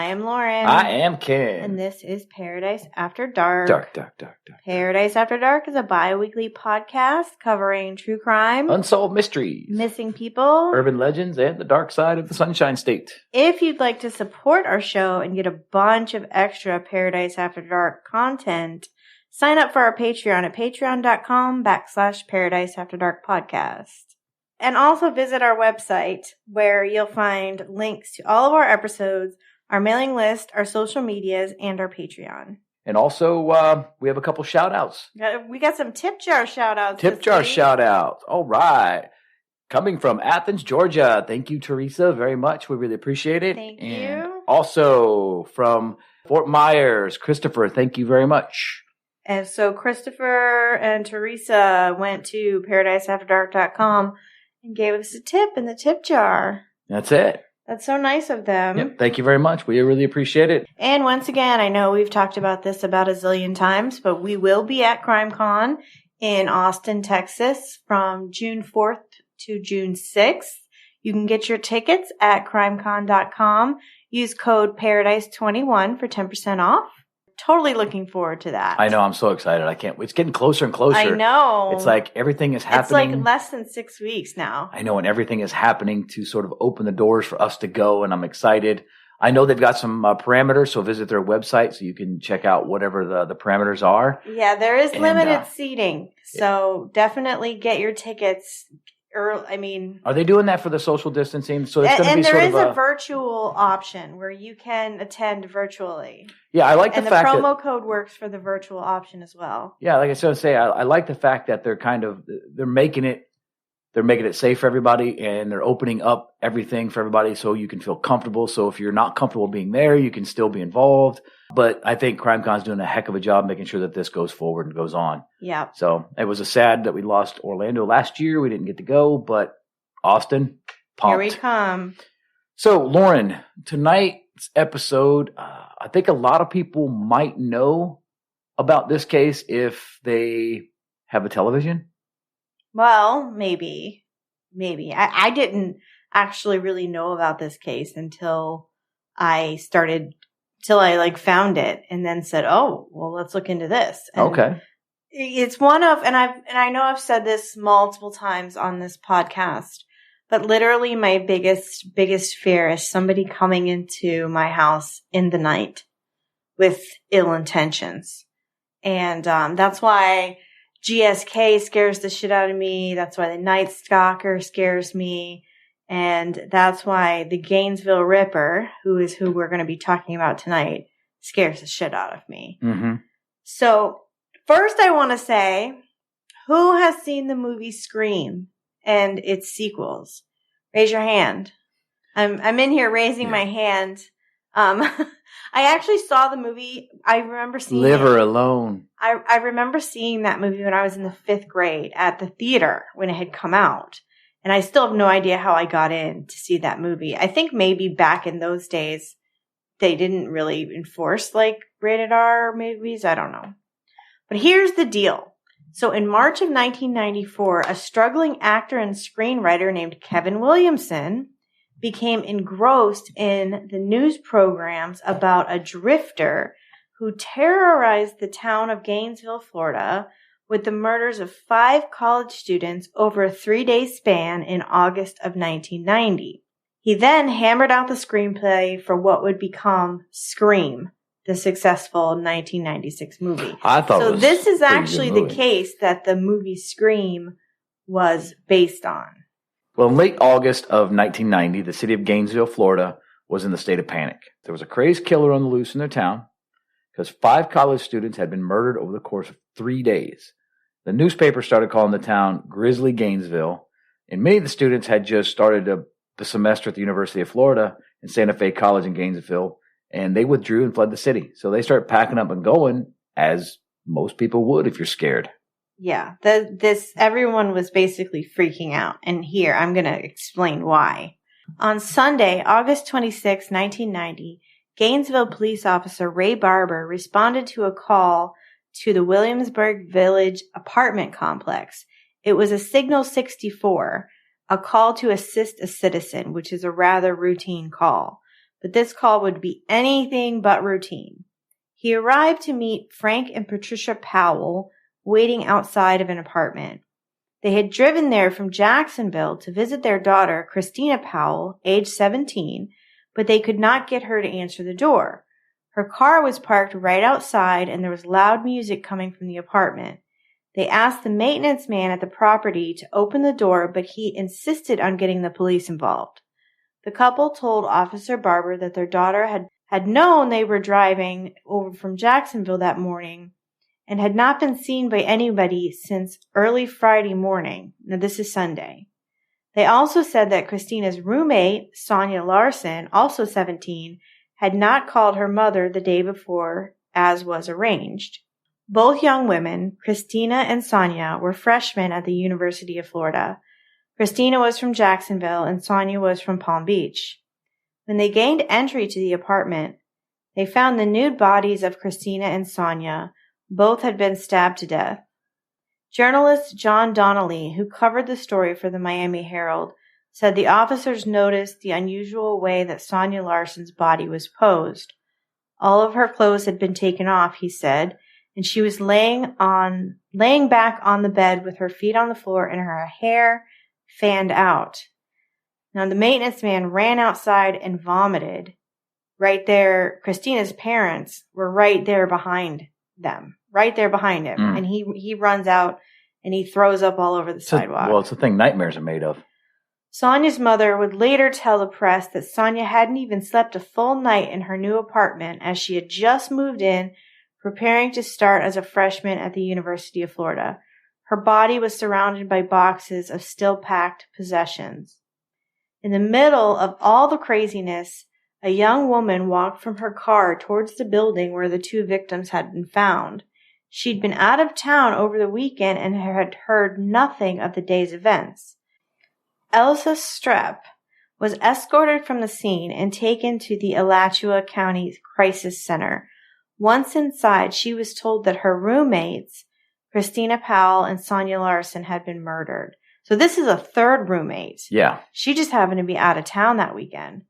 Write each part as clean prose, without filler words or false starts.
am Lauren. I am Ken. And this is Paradise After Dark. Dark. Paradise After Dark is a bi-weekly podcast covering true crime, unsolved mysteries, missing people, urban legends, and the dark side of the Sunshine State. If you'd like to support our show and get a bunch of extra Paradise After Dark content, sign up for our Patreon at patreon.com/Paradise After Dark podcast. And also visit our website where you'll find links to all of our episodes, our mailing list, our social medias, and our Patreon. And also, we have a couple shout-outs. We got some tip jar shout-outs. Tip jar shout-outs. All right. Coming from Athens, Georgia. Thank you, Teresa, very much. We really appreciate it. Thank and you. Also from Fort Myers, Christopher, thank you very much. And so Christopher and Teresa went to paradiseafterdark.com and gave us a tip in the tip jar. That's it. That's so nice of them. Yep. Thank you very much. We really appreciate it. And once again, I know we've talked about this about a zillion times, but we will be at CrimeCon in Austin, Texas from June 4th to June 6th. You can get your tickets at crimecon.com. Use code Paradise21 for 10% off. Totally looking forward to that. I know. I'm so excited. I can't. It's getting closer and closer. I know. It's like everything is happening. It's like less than 6 weeks now. I know. And everything is happening to sort of open the doors for us to go. And I'm excited. I know they've got some parameters. So visit their website so you can check out whatever the parameters are. Yeah, there is limited seating. So definitely get your tickets. Are they doing that for the social distancing? So it's going to be sort of And there is a virtual option where you can attend virtually. Yeah, I like the fact that... And the promo code works for the virtual option as well. Yeah, like I was saying, I like the fact that they're making it safe for everybody, and they're opening up everything for everybody so you can feel comfortable. So if you're not comfortable being there, you can still be involved. But I think CrimeCon's doing a heck of a job making sure that this goes forward and goes on. Yeah. So it was sad that we lost Orlando last year. We didn't get to go, but Austin, pumped. Here we come. So Lauren, tonight's episode, I think a lot of people might know about this case if they have a television. Well, maybe. I didn't actually really know about this case until I found it and then said, oh, well, let's look into this. And okay. It's one of, and I know I've said this multiple times on this podcast, but literally my biggest fear is somebody coming into my house in the night with ill intentions. And that's why GSK scares the shit out of me. That's why the Night Stalker scares me. And that's why the Gainesville Ripper, who is who we're going to be talking about tonight, scares the shit out of me. Mm-hmm. So first I want to say, who has seen the movie Scream and its sequels? Raise your hand. I'm in here raising my hand. I actually saw the movie. I remember seeing Live Her Alone. I remember seeing that movie when I was in the 5th grade at the theater when it had come out. And I still have no idea how I got in to see that movie. I think maybe back in those days, they didn't really enforce like rated R movies. I don't know. But here's the deal. So in March of 1994, a struggling actor and screenwriter named Kevin Williamson became engrossed in the news programs about a drifter who terrorized the town of Gainesville, Florida, with the murders of 5 college students over a 3-day span in August of 1990. He then hammered out the screenplay for what would become Scream, the successful 1996 movie. I thought so. This is actually the case that the movie Scream was based on. Well, in late August of 1990, the city of Gainesville, Florida, was in the state of panic. There was a crazed killer on the loose in their town because 5 college students had been murdered over the course of 3 days. The newspaper started calling the town Grizzly Gainesville, and many of the students had just started the semester at the University of Florida and Santa Fe College in Gainesville, and they withdrew and fled the city. So they started packing up and going, as most people would if you're scared. Yeah, everyone was basically freaking out. And here, I'm going to explain why. On Sunday, August 26, 1990, Gainesville police officer Ray Barber responded to a call to the Williamsburg Village apartment complex. It was a Signal 64, a call to assist a citizen, which is a rather routine call. but this call would be anything but routine. He arrived to meet Frank and Patricia Powell waiting outside of an apartment. They had driven there from Jacksonville to visit their daughter, Christina Powell, age 17, but they could not get her to answer the door. Her car was parked right outside and there was loud music coming from the apartment. They asked the maintenance man at the property to open the door, but he insisted on getting the police involved. The couple told Officer Barber that their daughter had known they were driving over from Jacksonville that morning and had not been seen by anybody since early Friday morning. Now, this is Sunday. They also said that Christina's roommate, Sonia Larson, also 17, had not called her mother the day before, as was arranged. Both young women, Christina and Sonia, were freshmen at the University of Florida. Christina was from Jacksonville and Sonia was from Palm Beach. When they gained entry to the apartment, they found the nude bodies of Christina and Sonia. Both had been stabbed to death. Journalist John Donnelly, who covered the story for the Miami Herald, said the officers noticed the unusual way that Sonia Larson's body was posed. All of her clothes had been taken off, he said, and she was laying back on the bed with her feet on the floor and her hair fanned out. Now, the maintenance man ran outside and vomited. Right there, Christina's parents were right there behind him. And he runs out and he throws up all over the sidewalk. Well, it's the thing nightmares are made of. Sonia's mother would later tell the press that Sonia hadn't even slept a full night in her new apartment as she had just moved in, preparing to start as a freshman at the University of Florida. Her body was surrounded by boxes of still-packed possessions. In the middle of all the craziness, a young woman walked from her car towards the building where the two victims had been found. She'd been out of town over the weekend and had heard nothing of the day's events. Elsa Strepp was escorted from the scene and taken to the Alachua County Crisis Center. Once inside, she was told that her roommates, Christina Powell and Sonia Larson, had been murdered. So this is a third roommate. Yeah. She just happened to be out of town that weekend.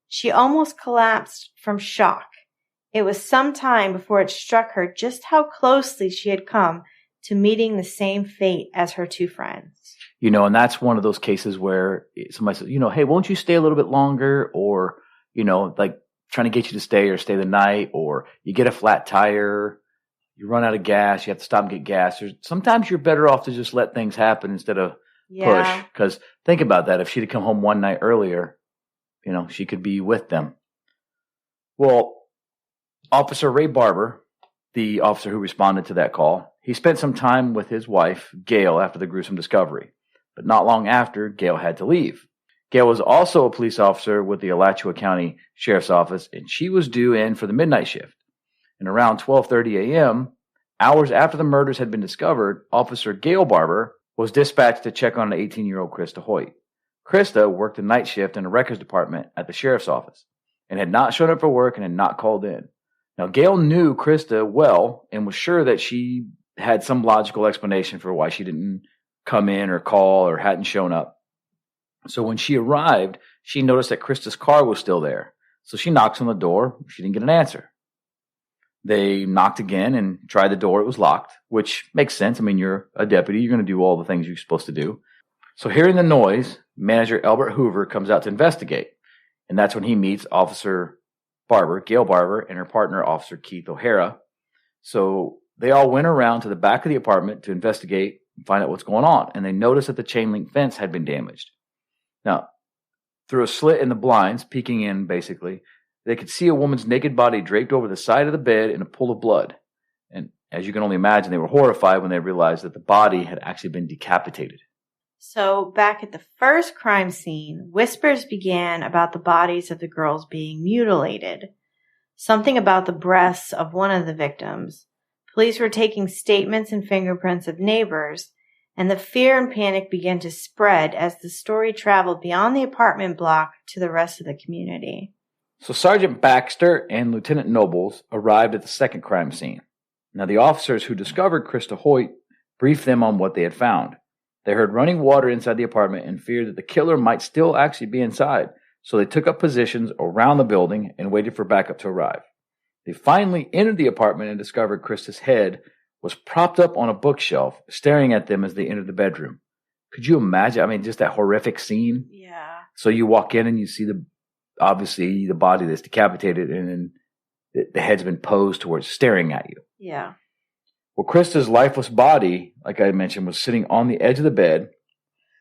She almost collapsed from shock. It was some time before it struck her just how closely she had come to meeting the same fate as her two friends. You know, and that's one of those cases where somebody says, hey, won't you stay a little bit longer? Or, like trying to get you to stay or stay the night, or you get a flat tire, you run out of gas, you have to stop and get gas. Sometimes you're better off to just let things happen instead of push. Because think about that. If she'd have come home one night earlier, she could be with them. Well, Officer Ray Barber, the officer who responded to that call, he spent some time with his wife, Gail, after the gruesome discovery. But not long after, Gail had to leave. Gail was also a police officer with the Alachua County Sheriff's Office, and she was due in for the midnight shift. And around 12:30 a.m., hours after the murders had been discovered, Officer Gail Barber was dispatched to check on an 18-year-old Krista Hoyt. Krista worked the night shift in the records department at the sheriff's office and had not shown up for work and had not called in. Now, Gail knew Krista well and was sure that she had some logical explanation for why she didn't come in or call or hadn't shown up. So when she arrived, she noticed that Krista's car was still there. So she knocks on the door. She didn't get an answer. They knocked again and tried the door. It was locked, which makes sense. I mean, you're a deputy. You're going to do all the things you're supposed to do. So hearing the noise, manager Albert Hoover comes out to investigate. And that's when he meets Officer Barber, Gail Barber, and her partner, Officer Keith O'Hara. So they all went around to the back of the apartment to investigate and find out what's going on. And they noticed that the chain link fence had been damaged. Now, through a slit in the blinds, peeking in basically, they could see a woman's naked body draped over the side of the bed in a pool of blood. And as you can only imagine, they were horrified when they realized that the body had actually been decapitated. So back at the first crime scene, whispers began about the bodies of the girls being mutilated. Something about the breasts of one of the victims. Police were taking statements and fingerprints of neighbors, and the fear and panic began to spread as the story traveled beyond the apartment block to the rest of the community. So Sergeant Baxter and Lieutenant Nobles arrived at the second crime scene. Now, the officers who discovered Krista Hoyt briefed them on what they had found. They heard running water inside the apartment and feared that the killer might still actually be inside. So they took up positions around the building and waited for backup to arrive. They finally entered the apartment and discovered Krista's head was propped up on a bookshelf, staring at them as they entered the bedroom. Could you imagine? I mean, just that horrific scene. Yeah. So you walk in and you see obviously the body that's decapitated, and then the head's been posed towards staring at you. Yeah. Well, Krista's lifeless body, like I mentioned, was sitting on the edge of the bed.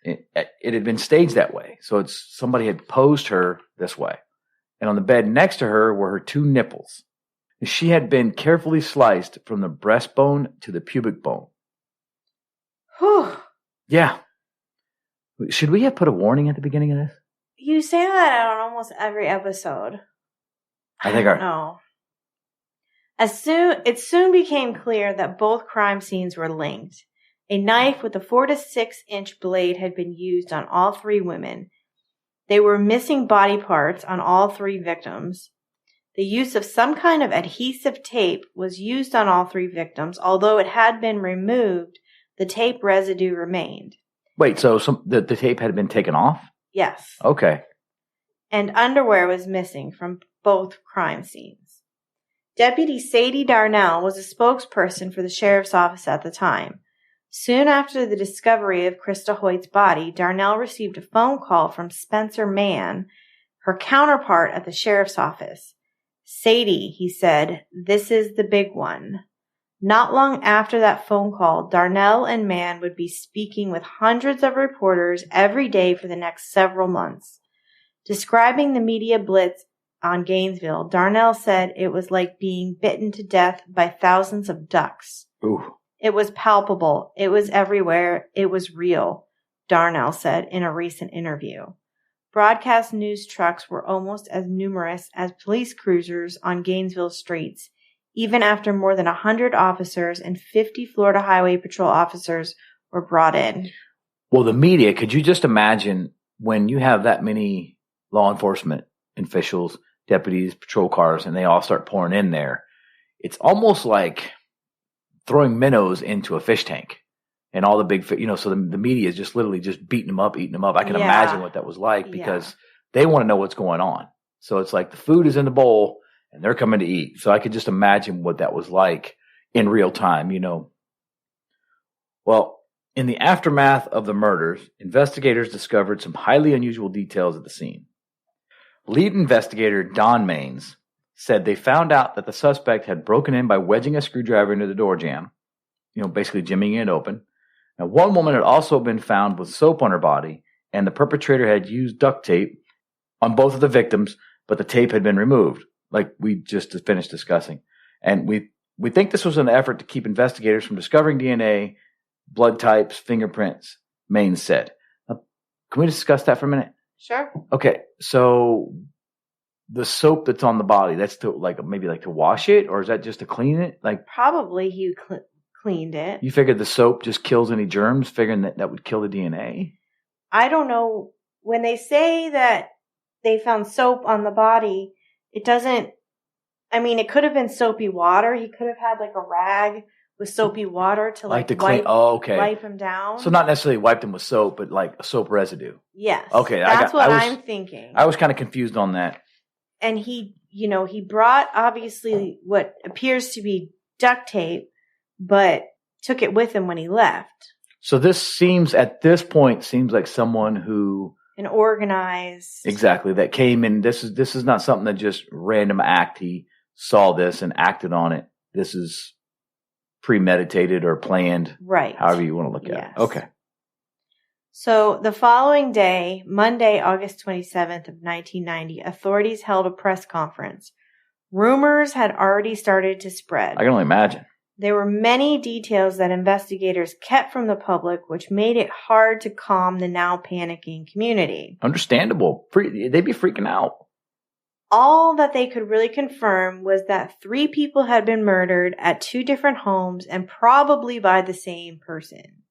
It had been staged that way. So somebody had posed her this way. And on the bed next to her were her two nipples. She had been carefully sliced from the breastbone to the pubic bone. Whew. Yeah. Should we have put a warning at the beginning of this? You say that on almost every episode. I think don't know. It soon became clear that both crime scenes were linked. A knife with a 4 to 6 inch blade had been used on all three women. They were missing body parts on all three victims. The use of some kind of adhesive tape was used on all three victims. Although it had been removed, the tape residue remained. Wait, so the tape had been taken off? Yes. Okay. And underwear was missing from both crime scenes. Deputy Sadie Darnell was a spokesperson for the sheriff's office at the time. Soon after the discovery of Krista Hoyt's body, Darnell received a phone call from Spencer Mann, her counterpart at the sheriff's office. Sadie, he said, this is the big one. Not long after that phone call, Darnell and Mann would be speaking with hundreds of reporters every day for the next several months. Describing the media blitz on Gainesville, Darnell said it was like being bitten to death by thousands of ducks. Ooh. It was palpable. It was everywhere. It was real, Darnell said in a recent interview. Broadcast news trucks were almost as numerous as police cruisers on Gainesville streets, even after more than 100 officers and 50 Florida Highway Patrol officers were brought in. Well, the media, could you just imagine when you have that many law enforcement officials, deputies, patrol cars, and they all start pouring in there? It's almost like throwing minnows into a fish tank. And all the big, so the media is just literally just beating them up, eating them up. I can imagine what that was like because they want to know what's going on. So it's like the food is in the bowl and they're coming to eat. So I could just imagine what that was like in real time, Well, in the aftermath of the murders, investigators discovered some highly unusual details at the scene. Lead investigator Don Maines said they found out that the suspect had broken in by wedging a screwdriver into the door jamb, basically jimmying it open. Now, one woman had also been found with soap on her body, and the perpetrator had used duct tape on both of the victims, but the tape had been removed, like we just finished discussing. And we think this was an effort to keep investigators from discovering DNA, blood types, fingerprints, Maines said. Now, can we discuss that for a minute? Sure. Okay, so the soap that's on the body, that's to maybe to wash it, or is that just to clean it? Probably he cleaned it. You figured the soap just kills any germs, figuring that would kill the DNA? I don't know. When they say that they found soap on the body, it doesn't, it could have been soapy water. He could have had a rag with soapy water to wipe him down. So not necessarily wiped him with soap, but a soap residue. Yes. Okay. That's what I'm thinking. I was kind of confused on that. And he brought obviously what appears to be duct tape, but took it with him when he left. So at this point seems like someone who an organized. Exactly. That came in. This is not something that just random act. He saw this and acted on it. This is premeditated or planned. Right. However you want to look at it. Okay. So the following day, Monday, August 27th of 1990, authorities held a press conference. Rumors had already started to spread. I can only imagine. There were many details that investigators kept from the public, which made it hard to calm the now panicking community. Understandable. They'd be freaking out. All that they could really confirm was that 3 people had been murdered at 2 different homes and probably by the same person.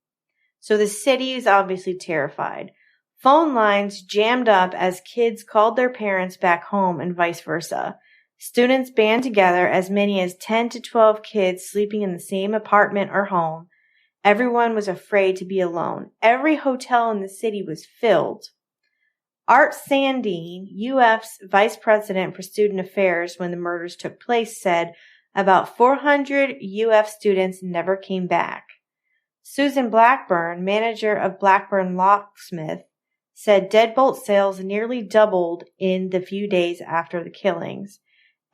So the city is obviously terrified. Phone lines jammed up as kids called their parents back home and vice versa. Students band together, as many as 10 to 12 kids sleeping in the same apartment or home. Everyone was afraid to be alone. Every hotel in the city was filled. Art Sandine, UF's vice president for student affairs when the murders took place, said about 400 UF students never came back. Susan Blackburn, manager of Blackburn Locksmith, said deadbolt sales nearly doubled in the few days after the killings.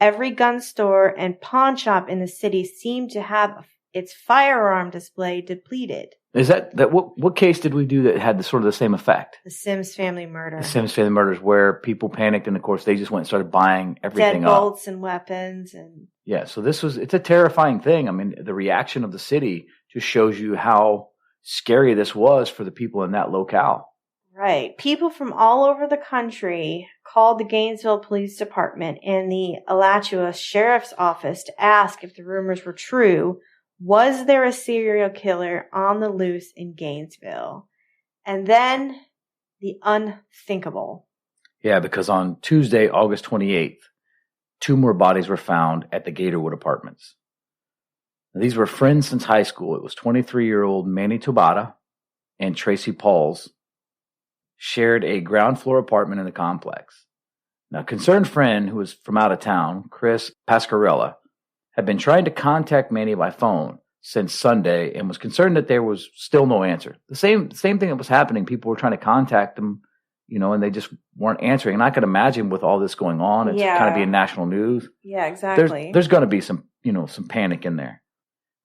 Every gun store and pawn shop in the city seemed to have its firearm display depleted. Is that what case did we do that had the same effect? The Sims family murder. The Sims family murders, where people panicked, and of course they just went and started buying everything up. Deadbolts and weapons and yeah. So it's a terrifying thing. I mean, the reaction of the city just shows you how scary this was for the people in that locale. Right. People from all over the country called the Gainesville Police Department and the Alachua Sheriff's Office to ask if the rumors were true. Was there a serial killer on the loose in Gainesville? And then the unthinkable. Yeah, because on Tuesday, August 28th, 2 more bodies were found at the Gatorwood Apartments. Now, these were friends since high school. It was 23-year-old Manny Tabata and Tracy Pauls shared a ground floor apartment in the complex. Now, a concerned friend who was from out of town, Chris Pascarella, had been trying to contact Manny by phone since Sunday and was concerned that there was still no answer. The same thing that was happening. People were trying to contact them, and they just weren't answering. And I could imagine with all this going on, it's kind of being national news. Yeah, exactly. There's going to be some panic in there.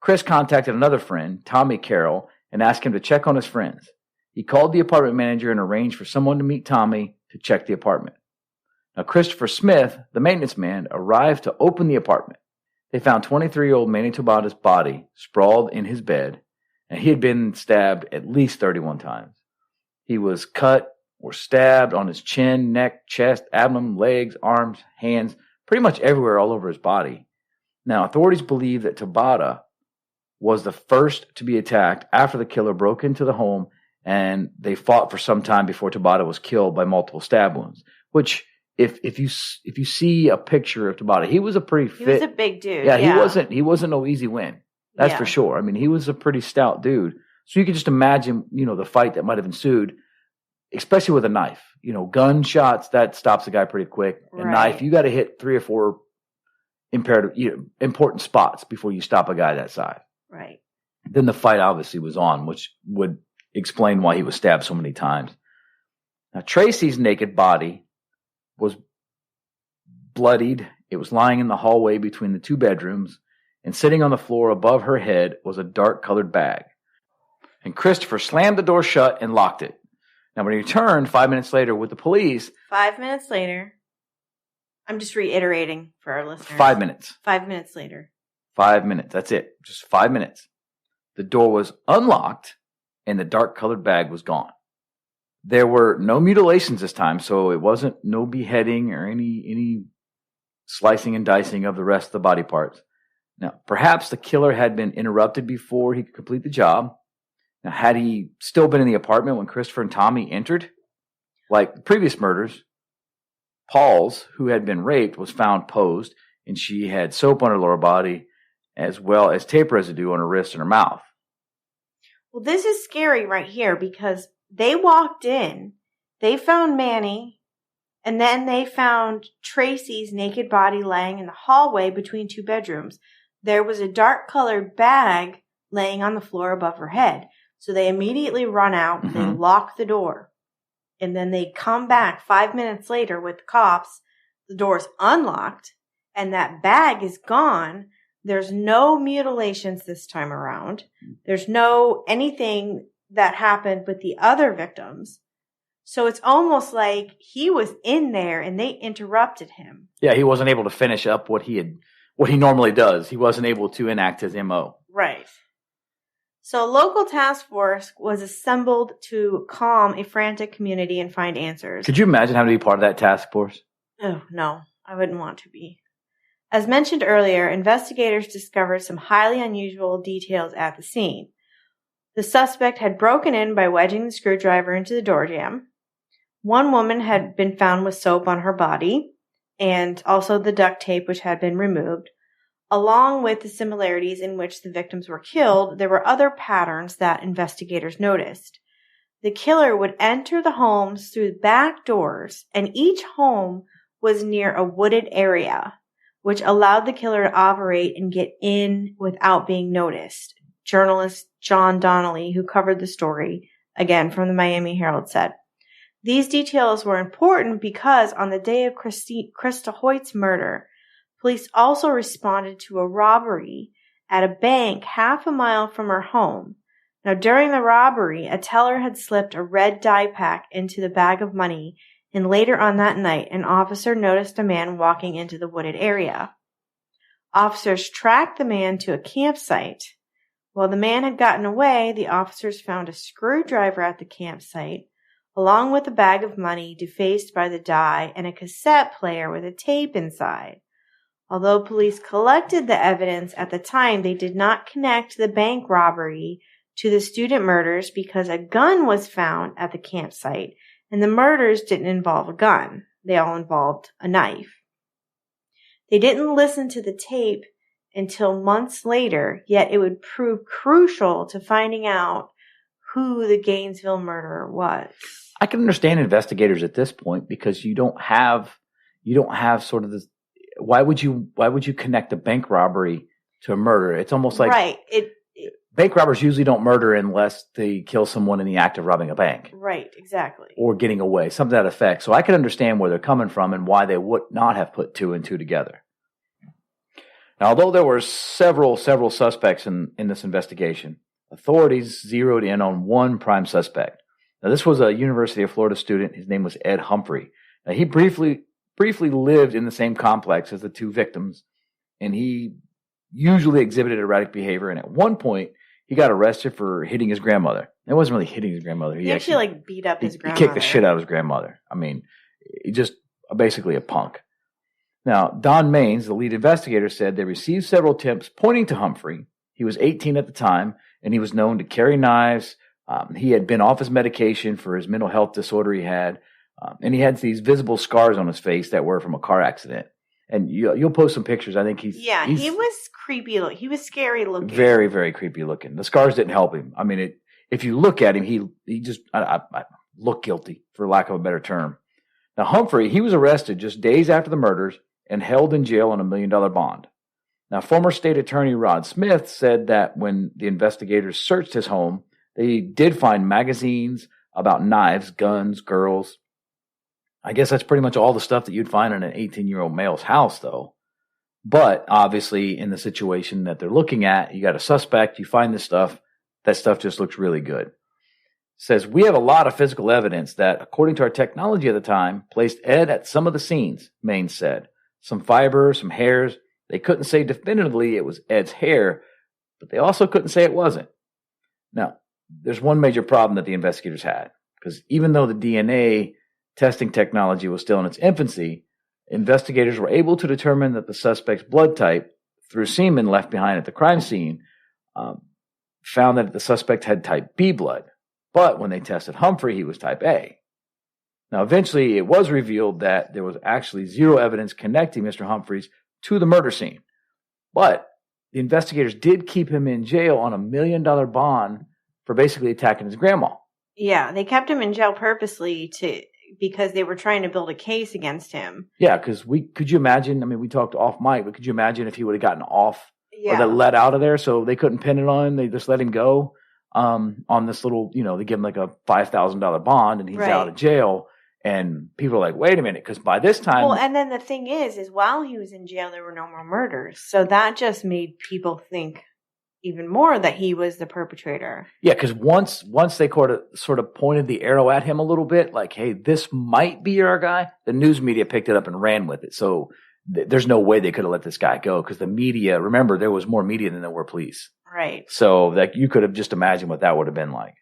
Chris contacted another friend, Tommy Carroll, and asked him to check on his friends. He called the apartment manager and arranged for someone to meet Tommy to check the apartment. Now, Christopher Smith, the maintenance man, arrived to open the apartment. They found 23-year-old Manny Tabata's body sprawled in his bed, and he had been stabbed at least 31 times. He was cut or stabbed on his chin, neck, chest, abdomen, legs, arms, hands, pretty much everywhere all over his body. Now, authorities believe that Tabata was the first to be attacked after the killer broke into the home, and they fought for some time before Tabata was killed by multiple stab wounds, which... If you see a picture of Tabata, he was a pretty fit. He was a big dude. Yeah, he wasn't no easy win. That's for sure. I mean, he was a pretty stout dude. So you can just imagine, the fight that might have ensued, especially with a knife. Gunshots, that stops a guy pretty quick. A knife, you got to hit 3 or 4 important spots before you stop a guy that size. Right. Then the fight obviously was on, which would explain why he was stabbed so many times. Now, Tracy's naked body was bloodied. It was lying in the hallway between the 2 bedrooms, and sitting on the floor above her head was a dark-colored bag. And Christopher slammed the door shut and locked it. Now, when he returned 5 minutes later with the police... 5 minutes later. I'm just reiterating for our listeners. 5 minutes. 5 minutes later. 5 minutes. That's it. Just 5 minutes. The door was unlocked, and the dark-colored bag was gone. There were no mutilations this time, so it wasn't no beheading or any slicing and dicing of the rest of the body parts. Now, perhaps the killer had been interrupted before he could complete the job. Now, had he still been in the apartment when Christopher and Tommy entered? Like previous murders, Paul's, who had been raped, was found posed, and she had soap on her lower body as well as tape residue on her wrist and her mouth. Well, this is scary right here because they walked in, they found Manny, and then they found Tracy's naked body laying in the hallway between 2 bedrooms. There was a dark-colored bag laying on the floor above her head. So they immediately run out, they lock the door, and then they come back 5 minutes later with the cops. The door's unlocked, and that bag is gone. There's no mutilations this time around. There's no anything that happened with the other victims. So it's almost like he was in there and they interrupted him. Yeah, he wasn't able to finish up what he normally does. He wasn't able to enact his MO. Right. So a local task force was assembled to calm a frantic community and find answers. Could you imagine having to be part of that task force? Oh, no, I wouldn't want to be. As mentioned earlier, investigators discovered some highly unusual details at the scene. The suspect had broken in by wedging the screwdriver into the door jamb. One woman had been found with soap on her body, and also the duct tape which had been removed. Along with the similarities in which the victims were killed, there were other patterns that investigators noticed. the killer would enter the homes through back doors, and each home was near a wooded area, which allowed the killer to operate and get in without being noticed. Journalist John Donnelly, who covered the story, again from the Miami Herald, said, "These details were important because on the day of Krista Hoyt's murder, police also responded to a robbery at a bank half a mile from her home. Now, during the robbery, a teller had slipped a red dye pack into the bag of money, and later on that night, an officer noticed a man walking into the wooded area. Officers tracked the man to a campsite. While the man had gotten away, the officers found a screwdriver at the campsite, along with a bag of money defaced by the dye and a cassette player with a tape inside. Although police collected the evidence at the time, they did not connect the bank robbery to the student murders because a gun was found at the campsite, and the murders didn't involve a gun. They all involved a knife. They didn't listen to the tape until months later, yet it would prove crucial to finding out who the Gainesville murderer was." I can understand investigators at this point because you don't have sort of this. Why would you connect a bank robbery to a murder? It's almost like right. Bank robbers usually don't murder unless they kill someone in the act of robbing a bank. Right, exactly. Or getting away, something to that effect. So I can understand where they're coming from and why they would not have put two and two together. Now, although there were several suspects in this investigation, authorities zeroed in on one prime suspect. Now, this was a University of Florida student. His name was Ed Humphrey. Now, he briefly lived in the same complex as the two victims, and he usually exhibited erratic behavior. And at one point, he got arrested for hitting his grandmother. It wasn't really hitting his grandmother. He actually beat up his grandmother. He kicked the shit out of his grandmother. I mean, he just basically a punk. Now, Don Maines, the lead investigator, said they received several tips pointing to Humphrey. He was 18 at the time, and he was known to carry knives. He had been off his medication for his mental health disorder he had, and he had these visible scars on his face that were from a car accident. And you'll post some pictures. I think he was creepy. He was scary looking. Very, very creepy looking. The scars didn't help him. I mean, if you look at him, he just I look guilty, for lack of a better term. Now, Humphrey, he was arrested just days after the murders and held in jail on $1 million bond. Now, former state attorney Rod Smith said that when the investigators searched his home, they did find magazines about knives, guns, girls. I guess that's pretty much all the stuff that you'd find in an 18-year-old male's house, though. But obviously, in the situation that they're looking at, you got a suspect, you find this stuff, that stuff just looks really good. It says, "We have a lot of physical evidence that, according to our technology at the time, placed Ed at some of the scenes," Maines said. "Some fiber, some hairs. They couldn't say definitively it was Ed's hair, but they also couldn't say it wasn't." Now, there's one major problem that the investigators had, because even though the DNA testing technology was still in its infancy, investigators were able to determine that the suspect's blood type, through semen left behind at the crime scene, found that the suspect had type B blood. But when they tested Humphrey, he was type A. Now, eventually, it was revealed that there was actually zero evidence connecting Mr. Humphreys to the murder scene. But the investigators did keep him in jail on $1 million bond for basically attacking his grandma. Yeah, they kept him in jail purposely because they were trying to build a case against him. Yeah, because could you imagine? I mean, we talked off mic, but could you imagine if he would have gotten off or got let out of there, so they couldn't pin it on him? They just let him go on this little, they give him like a $5,000 bond, and he's out of jail. And people are like, wait a minute, because by this time... Well, and then the thing is while he was in jail, there were no more murders. So that just made people think even more that he was the perpetrator. Yeah, because once they sort of pointed the arrow at him a little bit, like, hey, this might be our guy, the news media picked it up and ran with it. So there's no way they could have let this guy go, because the media, remember, there was more media than there were police. Right. So that you could have just imagined what that would have been like.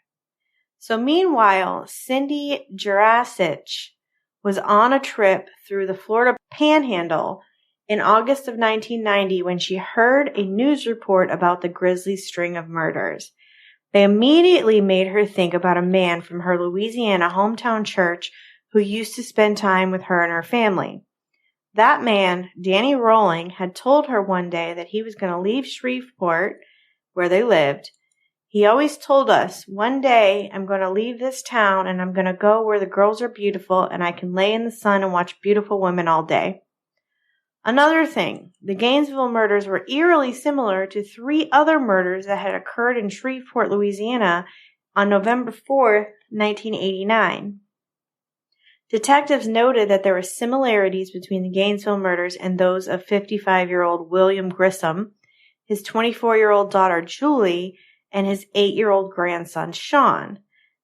So meanwhile, Cindy Jurasich was on a trip through the Florida Panhandle in August of 1990 when she heard a news report about the grisly string of murders. They immediately made her think about a man from her Louisiana hometown church who used to spend time with her and her family. That man, Danny Rolling, had told her one day that he was going to leave Shreveport, where they lived. He always told us, one day I'm going to leave this town and I'm going to go where the girls are beautiful and I can lay in the sun and watch beautiful women all day. Another thing, the Gainesville murders were eerily similar to 3 other murders that had occurred in Shreveport, Louisiana on November 4th, 1989. Detectives noted that there were similarities between the Gainesville murders and those of 55-year-old William Grissom, his 24-year-old daughter Julie, and his 8-year-old grandson Sean.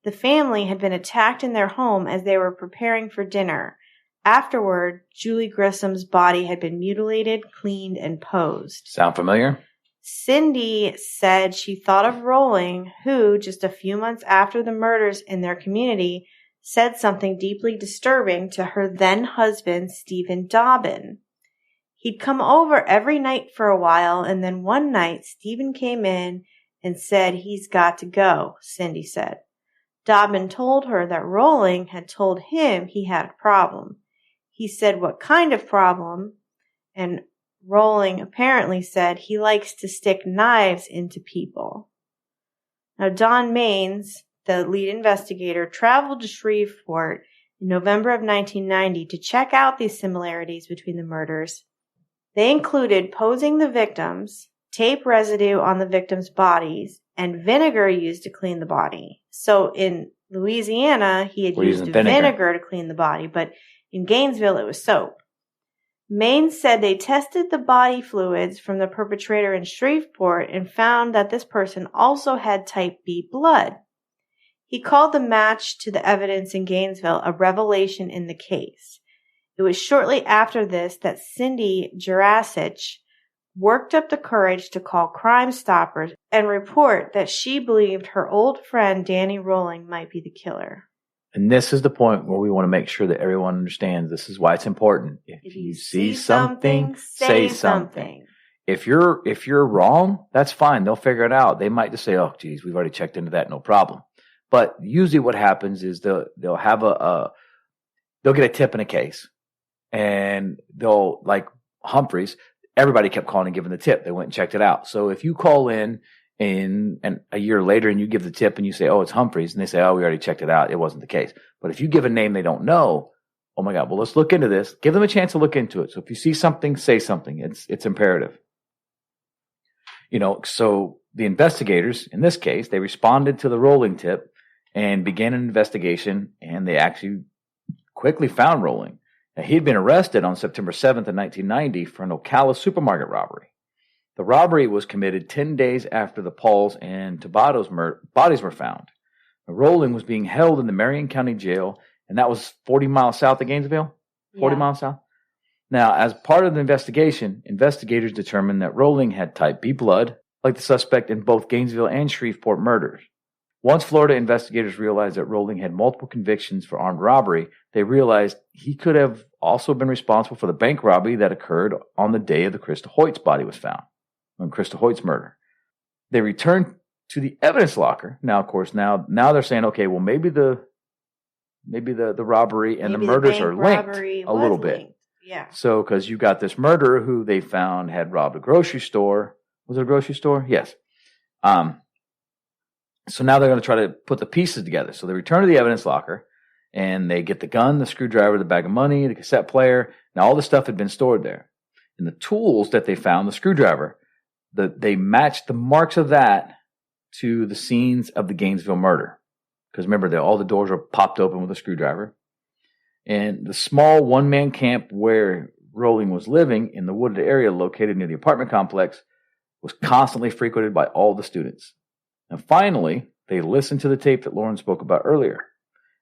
The family had been attacked in their home as they were preparing for dinner. Afterward, Julie Grissom's body had been mutilated, cleaned, and posed. Sound familiar? Cindy said she thought of Rolling, who, just a few months after the murders in their community, said something deeply disturbing to her then-husband, Stephen Dobbin. He'd come over every night for a while, and then one night Stephen came in and said he's got to go, Cindy said. Dobbin told her that Rolling had told him he had a problem. He said what kind of problem, and Rolling apparently said he likes to stick knives into people. Now, Don Maines, the lead investigator, traveled to Shreveport in November of 1990 to check out these similarities between the murders. They included posing the victims, tape residue on the victims' bodies, and vinegar used to clean the body. So in Louisiana, he had used vinegar to clean the body, but in Gainesville, it was soap. Maine said they tested the body fluids from the perpetrator in Shreveport and found that this person also had type B blood. He called the match to the evidence in Gainesville a revelation in the case. It was shortly after this that Cindy Jurasich worked up the courage to call Crime Stoppers and report that she believed her old friend Danny Rolling might be the killer. And this is the point where we want to make sure that everyone understands this is why it's important. If you see something, say something. If you're wrong, that's fine. They'll figure it out. They might just say, "Oh, geez, we've already checked into that, no problem." But usually, what happens is they'll have they'll get a tip in a case, and they'll, like Humphrey's. Everybody kept calling and giving the tip. They went and checked it out. So if you call in and a year later and you give the tip and you say, "Oh, it's Humphrey's," and they say, "Oh, we already checked it out. It wasn't the case." But if you give a name they don't know, oh my God, well, let's look into this. Give them a chance to look into it. So if you see something, say something. It's imperative. So the investigators, in this case, they responded to the Rolling tip and began an investigation, and they actually quickly found Rolling. Now, he had been arrested on September 7th of 1990 for an Ocala supermarket robbery. The robbery was committed 10 days after the Pauls and Tabatos bodies were found. Now, Rolling was being held in the Marion County Jail, and that was 40 miles south of Gainesville? 40 miles south? Now, as part of the investigation, investigators determined that Rolling had type B blood, like the suspect in both Gainesville and Shreveport murders. Once Florida investigators realized that Rolling had multiple convictions for armed robbery, they realized he could have also been responsible for the bank robbery that occurred on the day of the Krista Hoyt's body was found, on Krista Hoyt's murder. They returned to the evidence locker. Now, of course, now they're saying, okay, well, maybe the robbery and the murders are linked a little bit. Yeah. So, because you got this murderer who they found had robbed a grocery store. Was it a grocery store? Yes. So now they're going to try to put the pieces together. So they return to the evidence locker, and they get the gun, the screwdriver, the bag of money, the cassette player. Now, all the stuff had been stored there. And the tools that they found, the screwdriver, they matched the marks of that to the scenes of the Gainesville murder. Because remember, all the doors were popped open with a screwdriver. And the small one-man camp where Rolling was living in the wooded area located near the apartment complex was constantly frequented by all the students. And finally, they listened to the tape that Lauren spoke about earlier.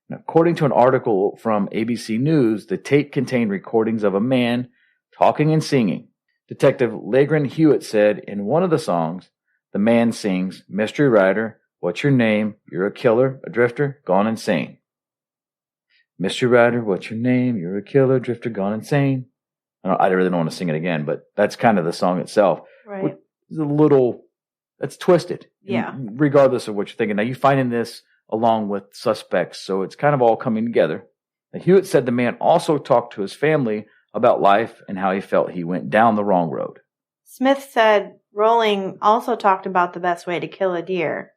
And according to an article from ABC News, the tape contained recordings of a man talking and singing. Detective Legren Hewitt said in one of the songs, the man sings, "Mystery Rider, what's your name? You're a killer, a drifter, gone insane." Mystery Rider, what's your name? You're a killer, drifter, gone insane. I really don't want to sing it again, but that's kind of the song itself. Right. It's twisted. Yeah. Regardless of what you're thinking. Now, you're finding this along with suspects, so it's kind of all coming together. Now, Hewitt said the man also talked to his family about life and how he felt he went down the wrong road. Smith said Rolling also talked about the best way to kill a deer.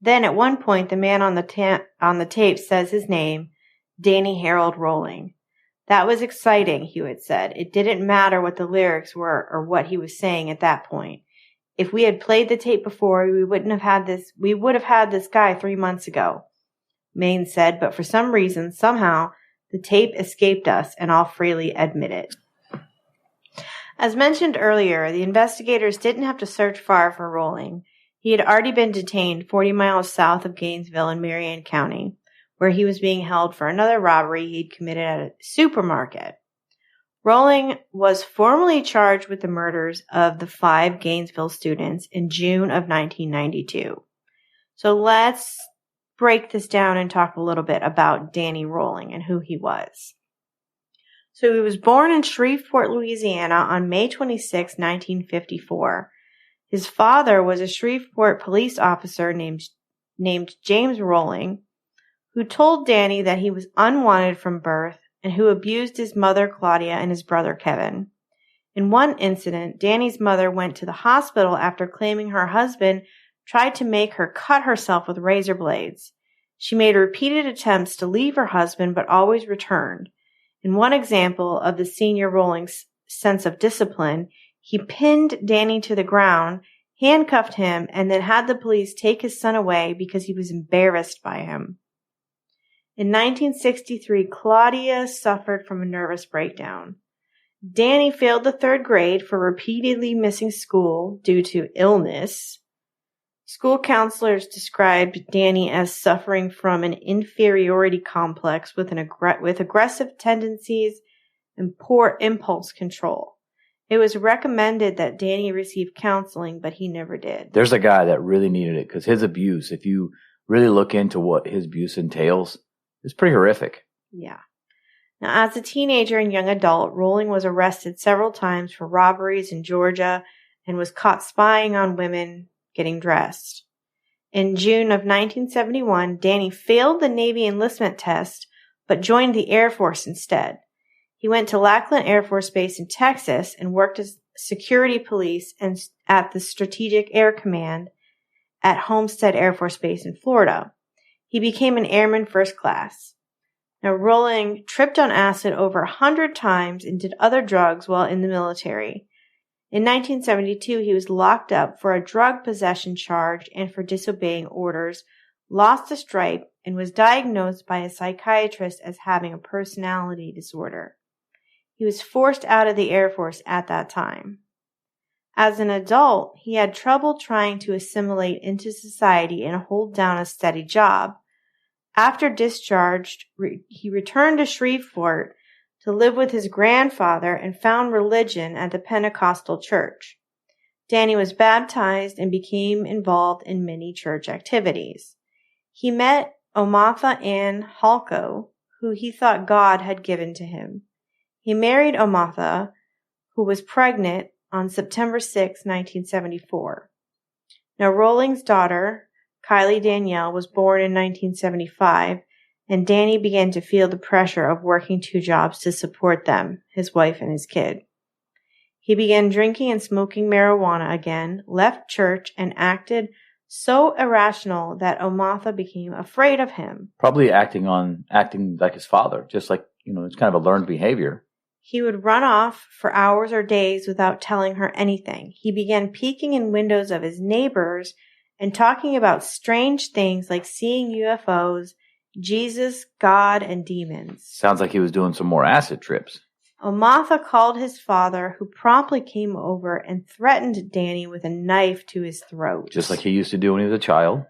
Then at one point, the man on the tape says his name, Danny Harold Rolling. That was exciting, Hewitt said. It didn't matter what the lyrics were or what he was saying at that point. If we had played the tape before, we would have had this guy 3 months ago, Maine said, but for some reason, somehow, the tape escaped us, and I'll freely admit it. As mentioned earlier, the investigators didn't have to search far for Rolling. He had already been detained 40 miles south of Gainesville in Marion County, where he was being held for another robbery he'd committed at a supermarket. Rolling was formally charged with the murders of the 5 Gainesville students in June of 1992. So let's break this down and talk a little bit about Danny Rolling and who he was. So he was born in Shreveport, Louisiana on May 26, 1954. His father was a Shreveport police officer named James Rolling, who told Danny that he was unwanted from birth and who abused his mother, Claudia, and his brother, Kevin. In one incident, Danny's mother went to the hospital after claiming her husband tried to make her cut herself with razor blades. She made repeated attempts to leave her husband, but always returned. In one example of the senior Rolling's sense of discipline, he pinned Danny to the ground, handcuffed him, and then had the police take his son away because he was embarrassed by him. In 1963, Claudia suffered from a nervous breakdown. Danny failed the 3rd grade for repeatedly missing school due to illness. School counselors described Danny as suffering from an inferiority complex with aggressive tendencies and poor impulse control. It was recommended that Danny receive counseling, but he never did. There's a guy that really needed it because his abuse, if you really look into what his abuse entails, is pretty horrific. Yeah. Now, as a teenager and young adult, Rolling was arrested several times for robberies in Georgia and was caught spying on women getting dressed. In June of 1971, Danny failed the Navy enlistment test, but joined the Air Force instead. He went to Lackland Air Force Base in Texas and worked as security police and at the Strategic Air Command at Homestead Air Force Base in Florida. He became an airman first class. Now, Rolling tripped on acid over 100 times and did other drugs while in the military. In 1972, he was locked up for a drug possession charge and for disobeying orders, lost a stripe, and was diagnosed by a psychiatrist as having a personality disorder. He was forced out of the Air Force at that time. As an adult, he had trouble trying to assimilate into society and hold down a steady job. After discharged, he returned to Shreveport to live with his grandfather and found religion at the Pentecostal church. Danny was baptized and became involved in many church activities. He met Omatha Ann Halko, who he thought God had given to him. He married Omatha, who was pregnant, on September 6, 1974. Now, Rolling's daughter, Kylie Danielle, was born in 1975, and Danny began to feel the pressure of working 2 jobs to support them, his wife and his kid. He began drinking and smoking marijuana again, left church, and acted so irrational that Omatha became afraid of him. Probably acting like his father, just like, it's kind of a learned behavior. He would run off for hours or days without telling her anything. He began peeking in windows of his neighbors and talking about strange things like seeing UFOs, Jesus, God, and demons. Sounds like he was doing some more acid trips. Omatha called his father, who promptly came over and threatened Danny with a knife to his throat. Just like he used to do when he was a child.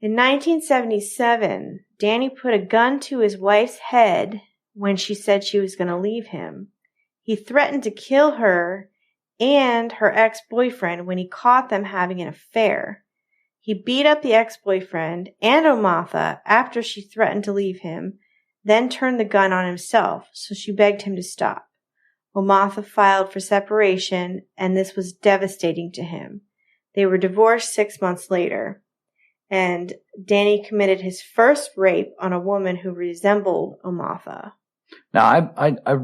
In 1977, Danny put a gun to his wife's head when she said she was going to leave him. He threatened to kill her and her ex-boyfriend when he caught them having an affair. He beat up the ex-boyfriend and Omatha after she threatened to leave him, then turned the gun on himself, so she begged him to stop. Omatha filed for separation, and this was devastating to him. They were divorced 6 months later, and Danny committed his first rape on a woman who resembled Omatha. Now, I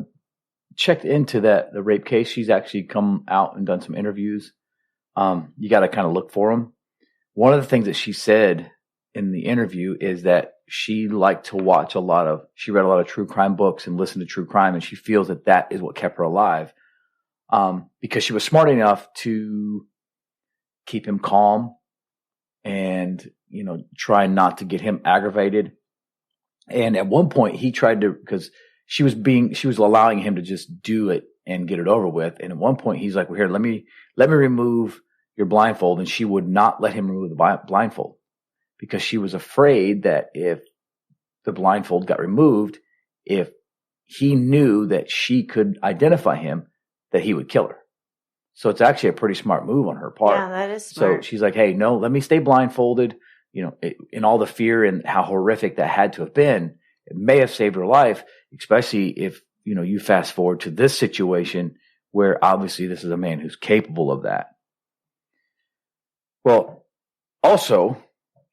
checked into the rape case. She's actually come out and done some interviews. You got to kind of look for them. One of the things that she said in the interview is that she liked to watch she read a lot of true crime books and listened to true crime, and she feels that is what kept her alive. Because she was smart enough to keep him calm and, try not to get him aggravated. And at one point he tried to, because she was allowing him to just do it and get it over with. And at one point he's like, well, here, let me remove your blindfold. And she would not let him remove the blindfold because she was afraid that if the blindfold got removed, if he knew that she could identify him, that he would kill her. So it's actually a pretty smart move on her part. Yeah, that is smart. So she's like, hey, no, let me stay blindfolded. In all the fear and how horrific that had to have been, it may have saved her life, especially if, you fast forward to this situation where obviously this is a man who's capable of that. Well, also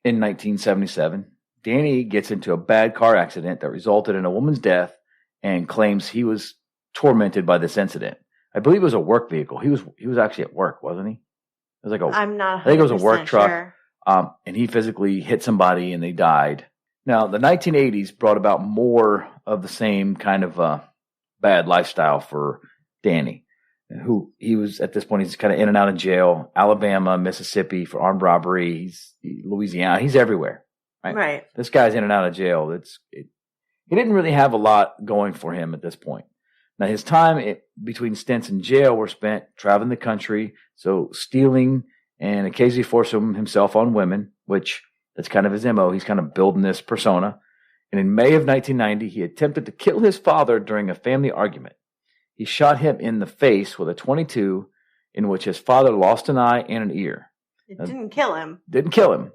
in 1977, Danny gets into a bad car accident that resulted in a woman's death and claims he was tormented by this incident. I believe it was a work vehicle. He was actually at work, wasn't he? It was like I'm not 100% I think it was a work truck. Sure. And he physically hit somebody and they died. Now, the 1980s brought about more of the same kind of bad lifestyle for Danny, who he was at this point, he's kind of in and out of jail, Alabama, Mississippi for armed robbery, Louisiana, he's everywhere. Right. This guy's in and out of jail. He didn't really have a lot going for him at this point. Now, his time between stints in jail were spent traveling the country, so stealing and occasionally forcing himself on women, which that's kind of his MO. He's kind of building this persona. And in May of 1990, he attempted to kill his father during a family argument. He shot him in the face with a .22, in which his father lost an eye and an ear. It didn't kill him. Didn't kill him.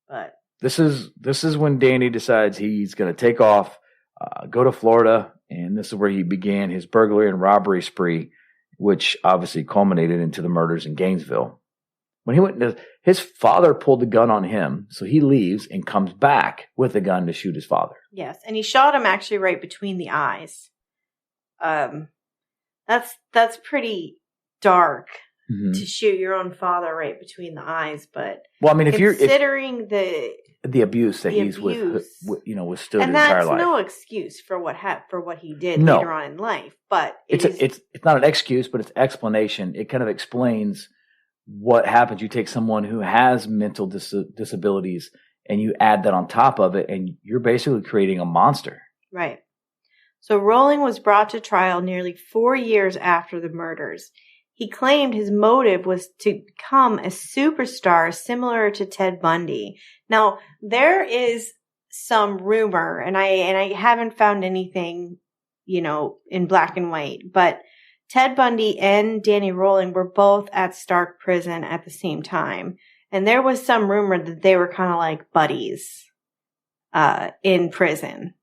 But this is when Danny decides he's going to take off, go to Florida, and this is where he began his burglary and robbery spree, which obviously culminated into the murders in Gainesville. When he went, his father pulled the gun on him, so he leaves and comes back with a gun to shoot his father. Yes, and he shot him actually right between the eyes. That's pretty dark to shoot your own father right between the eyes. But well, I mean, if considering the abuse that he's withstood his entire life, and that's no excuse for what he did later on in life. But it's not an excuse, but it's explanation. It kind of explains what happens. You take someone who has mental disabilities and you add that on top of it, and you're basically creating a monster. Right. So Rolling was brought to trial nearly 4 years after the murders. He claimed his motive was to become a superstar similar to Ted Bundy. Now, there is some rumor, and I haven't found anything, in black and white, but Ted Bundy and Danny Rolling were both at Stark Prison at the same time. And there was some rumor that they were kind of like buddies in prison.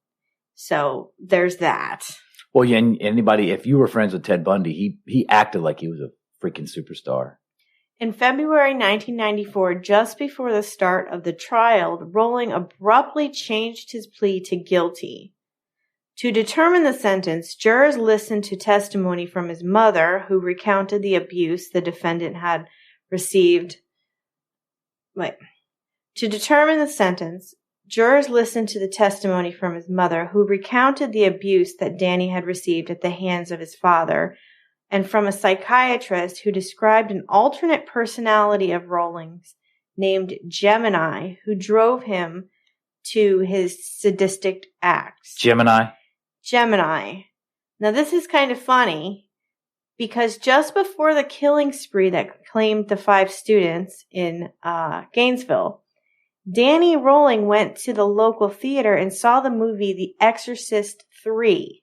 So there's that. Well, yeah, if you were friends with Ted Bundy, he acted like he was a freaking superstar. In February 1994, just before the start of the trial, Rolling abruptly changed his plea to guilty. To determine the sentence, jurors listened to testimony from his mother, who recounted the abuse the defendant had received. To determine the sentence, jurors listened to the testimony from his mother, who recounted the abuse that Danny had received at the hands of his father, and from a psychiatrist who described an alternate personality of Rolling's named Gemini, who drove him to his sadistic acts. Gemini. Now, this is kind of funny because just before the killing spree that claimed the 5 students in Gainesville, Danny Rolling went to the local theater and saw the movie The Exorcist 3.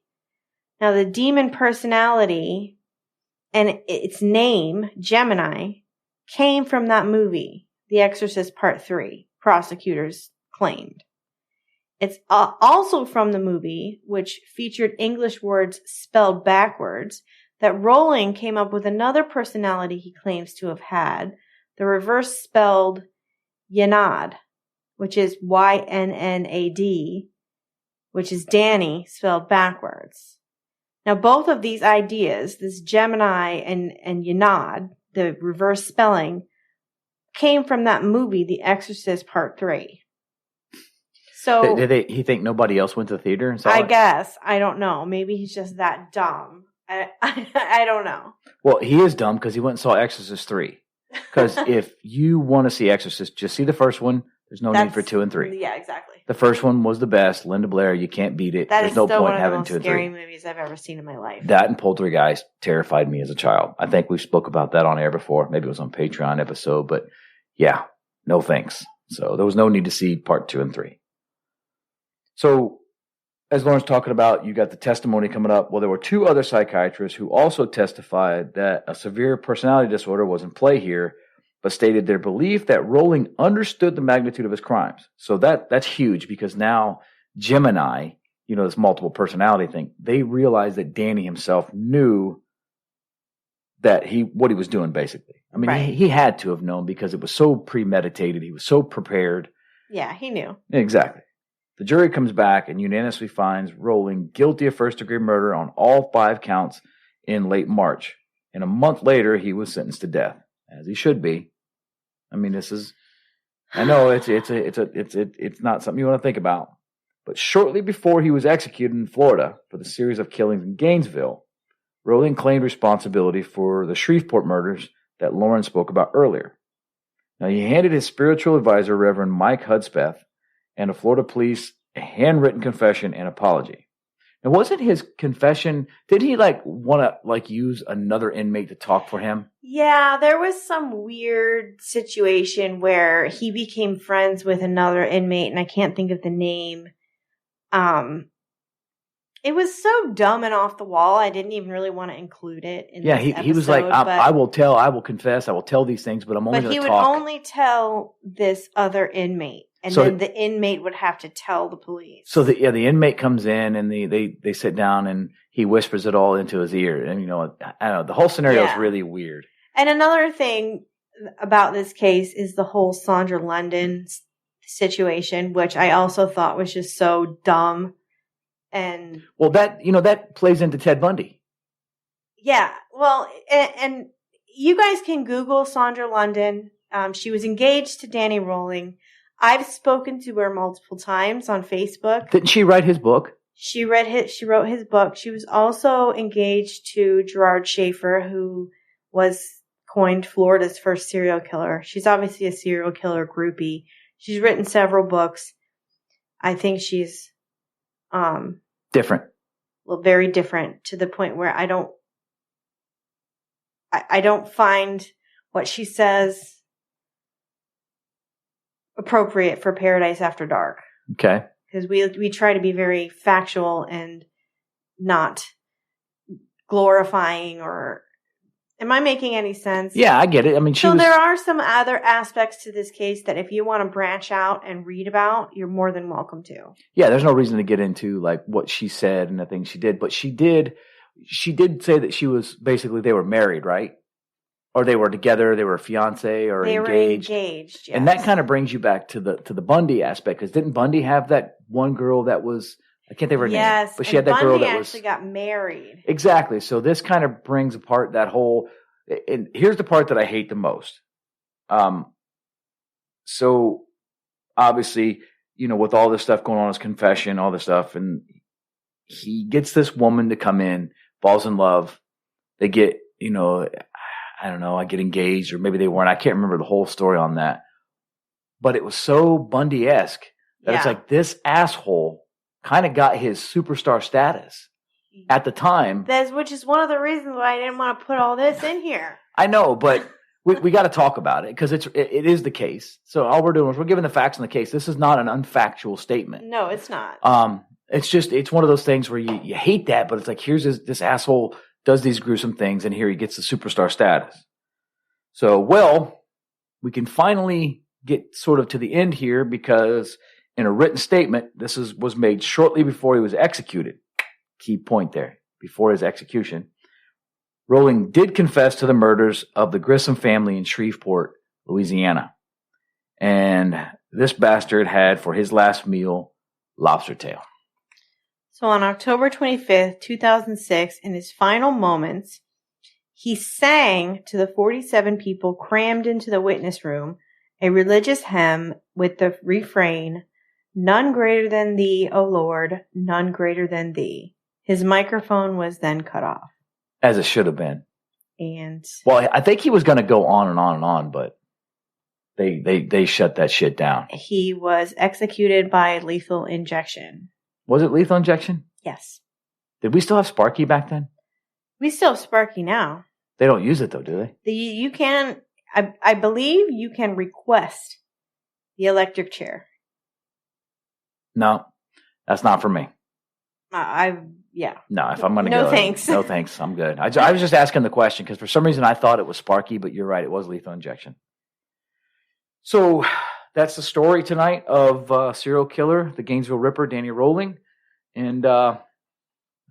Now, the demon personality and its name, Gemini, came from that movie, The Exorcist Part 3, prosecutors claimed. It's also from the movie, which featured English words spelled backwards, that Rolling came up with another personality he claims to have had, the reverse spelled Yannad, which is Ynnad, which is Danny spelled backwards. Now, both of these ideas, this Gemini and Yannad, the reverse spelling, came from that movie, The Exorcist Part 3. So Did he think nobody else went to the theater and saw I it? guess. I don't know. Maybe he's just that dumb. I don't know. Well, he is dumb because he went and saw Exorcist 3. Because if you want to see Exorcist, just see the first one. There's no need for 2 and 3. Yeah, exactly. The first one was the best. Linda Blair, you can't beat it. That There's is no still point one of having the 2 most and 3. scary movies I've ever seen in my life. That and Poltergeist terrified me as a child. I think we spoke about that on air before. Maybe it was on Patreon episode, but yeah, no thanks. So there was no need to see part 2 and 3. So as Lauren's talking about, you got the testimony coming up. Well, there were 2 other psychiatrists who also testified that a severe personality disorder was in play here, but stated their belief that Rowling understood the magnitude of his crimes. So that's huge because now Gemini, this multiple personality thing, they realized that Danny himself knew that what he was doing, basically. I mean, right. he had to have known because it was so premeditated. He was so prepared. Yeah, he knew. Exactly. The jury comes back and unanimously finds Rowling guilty of first-degree murder on all 5 counts in late March. And a month later, he was sentenced to death, as he should be. I mean, I know it's not something you want to think about. But shortly before he was executed in Florida for the series of killings in Gainesville, Rowling claimed responsibility for the Shreveport murders that Lauren spoke about earlier. Now, he handed his spiritual advisor, Reverend Mike Hudspeth, and the Florida police a handwritten confession and apology. Now, wasn't his confession, did he want to use another inmate to talk for him? Yeah, there was some weird situation where he became friends with another inmate, and I can't think of the name. It was so dumb and off the wall, I didn't even really want to include it in this episode. He was like, I will confess, I will tell these things, but I'm only going to talk. But he would only tell this other inmate. And then the inmate would have to tell the police. So the inmate comes in and they sit down and he whispers it all into his ear. And I don't know, the whole scenario is really weird. And another thing about this case is the whole Sandra London situation, which I also thought was just so dumb. And that plays into Ted Bundy. Yeah. Well, and you guys can Google Sandra London. She was engaged to Danny Rowling. I've spoken to her multiple times on Facebook. Didn't she write his book? She wrote his book. She was also engaged to Gerard Schaefer, who was coined Florida's first serial killer. She's obviously a serial killer groupie. She's written several books. I think she's different. Well, very different, to the point where I don't find what she says appropriate for Paradise After Dark. Okay. Because we try to be very factual and not glorifying or... Am I making any sense? Yeah, I get it. I mean, there are some other aspects to this case that if you want to branch out and read about, you're more than welcome to. Yeah, there's no reason to get into what she said and the things she did, but she did say that she was basically, they were married, right? Or they were together, they were fiancé or engaged. They were engaged, yes. And that kind of brings you back to the Bundy aspect, because didn't Bundy have that one girl that was, I can't think of her name, but she had that girl that Bundy actually got married. Exactly. So this kind of brings apart that whole, and here's the part that I hate the most. So obviously, with all this stuff going on, his confession, all this stuff, and he gets this woman to come in, falls in love. They get, I don't know, I get engaged, or maybe they weren't. I can't remember the whole story on that. But it was so Bundy-esque that it's like this asshole kind of got his superstar status at the time. Which is one of the reasons why I didn't want to put all this in here. I know, but we got to talk about it because it is the case. So all we're doing is we're giving the facts on the case. This is not an unfactual statement. No, it's not. It's one of those things where you hate that, but it's like, here's this asshole does these gruesome things, and here he gets the superstar status. So, we can finally get sort of to the end here, because in a written statement, this was made shortly before he was executed. Key point there, before his execution. Rowling did confess to the murders of the Grissom family in Shreveport, Louisiana. And this bastard had for his last meal lobster tail. So on October 25th, 2006, in his final moments, he sang to the 47 people crammed into the witness room a religious hymn with the refrain, None greater than thee, O Lord, none greater than thee. His microphone was then cut off. As it should have been. And well, I think he was going to go on and on and on, but they shut that shit down. He was executed by lethal injection. Was it lethal injection? Yes. Did we still have Sparky back then? We still have Sparky now. They don't use it though, do they? You can, I believe you can request the electric chair. No, that's not for me. Yeah. No, if I'm going to no go. Thanks. No thanks. I'm good. I was just asking the question because for some reason I thought it was Sparky, but you're right. It was lethal injection. So that's the story tonight of serial killer, the Gainesville Ripper, Danny Rolling. And I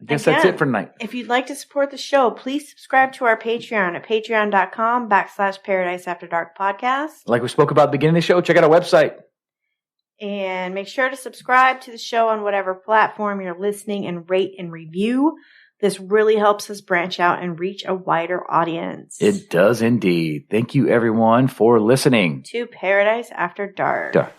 guess that's it for tonight. If you'd like to support the show, please subscribe to our Patreon at patreon.com/Paradise After Dark podcast. Like we spoke about at the beginning of the show, check out our website. And make sure to subscribe to the show on whatever platform you're listening and rate and review. This really helps us branch out and reach a wider audience. It does indeed. Thank you, everyone, for listening to Paradise After Dark. Dark.